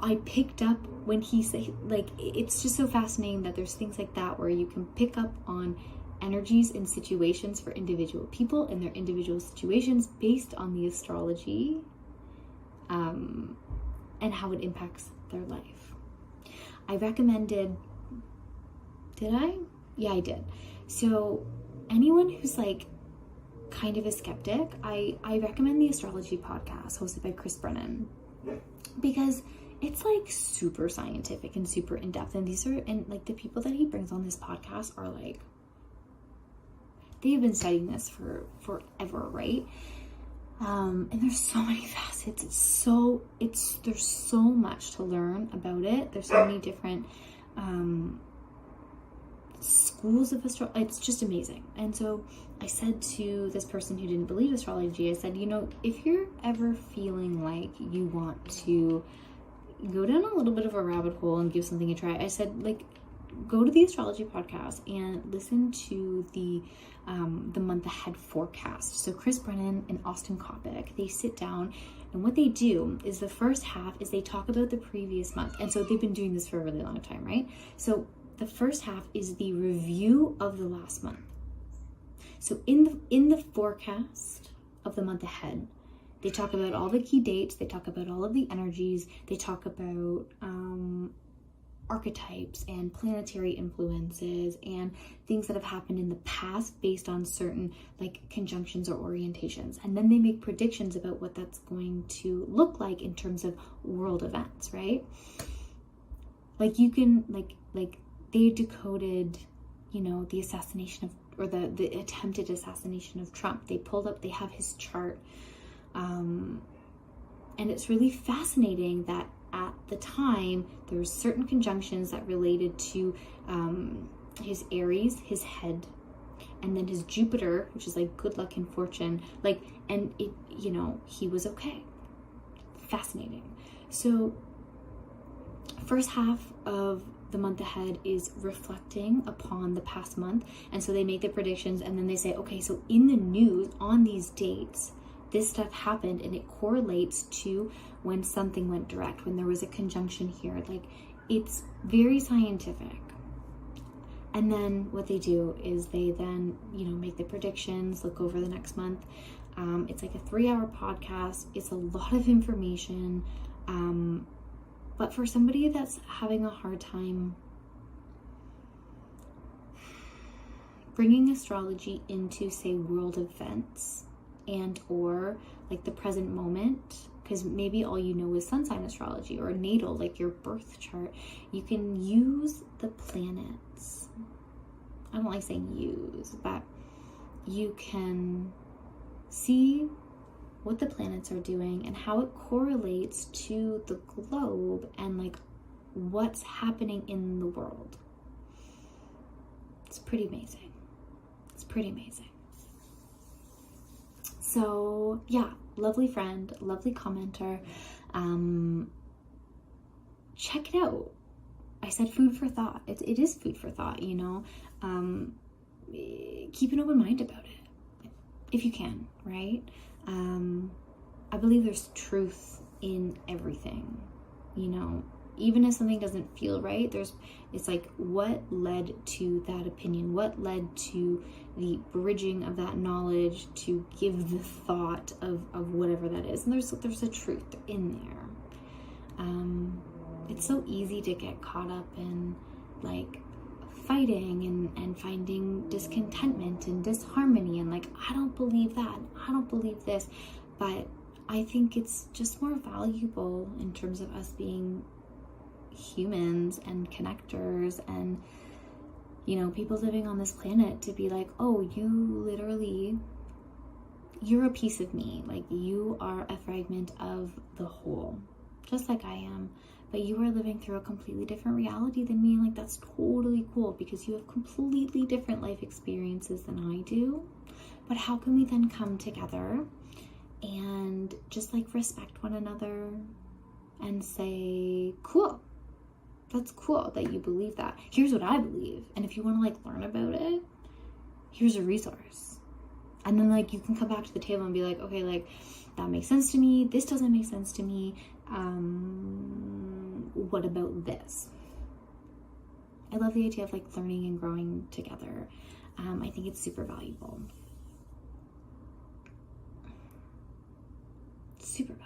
I picked up when he said, like, it's just so fascinating that there's things like that where you can pick up on energies and situations for individual people and their individual situations based on the astrology, and how it impacts their life. I recommended, did I? Yeah, I did. So anyone who's like kind of a skeptic, I recommend the Astrology podcast hosted by Chris Brennan, because it's like super scientific and super in-depth. And like the people that he brings on this podcast are like, they've been studying this for forever, right? And there's so many facets. There's so much to learn about it. There's so many different schools of astrology. It's just amazing. And so I said to this person who didn't believe astrology, I said, you know, if you're ever feeling like you want to go down a little bit of a rabbit hole and give something a try, I said, like, go to the Astrology podcast and listen to the month ahead forecast. So Chris Brennan and Austin Kopic, they sit down, and what they do is the first half is they talk about the previous month. And so they've been doing this for a really long time, right? So the first half is the review of the last month. So in the forecast of the month ahead, they talk about all the key dates, they talk about all of the energies, they talk about archetypes and planetary influences and things that have happened in the past based on certain like conjunctions or orientations. And then they make predictions about what that's going to look like in terms of world events, right? Like you can, like they decoded, you know, the assassination of, or the attempted assassination of Trump. They have his chart. And it's really fascinating that at the time, there were certain conjunctions that related to his Aries, his head, and then his Jupiter, which is like good luck and fortune. Like, and it, you know, he was okay. Fascinating. So, first half of the month ahead is reflecting upon the past month. And so they make the predictions and then they say, okay, so in the news on these dates, this stuff happened and it correlates to when something went direct, when there was a conjunction here. Like, it's very scientific. And then what they do is they then, you know, make the predictions, look over the next month. It's like a 3-hour podcast. It's a lot of information. But for somebody that's having a hard time bringing astrology into, say, world events and or like the present moment, because maybe all you know is sun sign astrology or natal, like your birth chart, you can use the planets. I don't like saying use, but you can see what the planets are doing and how it correlates to the globe and like what's happening in the world. It's pretty amazing. It's pretty amazing. So yeah, lovely friend, lovely commenter. Check it out. I said food for thought. It is food for thought, you know. Keep an open mind about it if you can, right? I believe there's truth in everything, you know. Even if something doesn't feel right, it's like, what led to that opinion? What led to the bridging of that knowledge to give the thought of whatever that is? And there's a truth in there. It's so easy to get caught up in like fighting and finding discontentment and disharmony and like, I don't believe that, I don't believe this. But I think it's just more valuable in terms of us being humans and connectors and, you know, people living on this planet, to be like, oh, you're a piece of me. Like, you are a fragment of the whole, just like I am. But you are living through a completely different reality than me. And like, that's totally cool because you have completely different life experiences than I do. But how can we then come together and just like respect one another and say, cool, that's cool that you believe that. Here's what I believe. And if you want to like learn about it, here's a resource. And then like you can come back to the table and be like, okay, like that makes sense to me. This doesn't make sense to me. what about this? I love the idea of like learning and growing together. I think it's super valuable. Super valuable.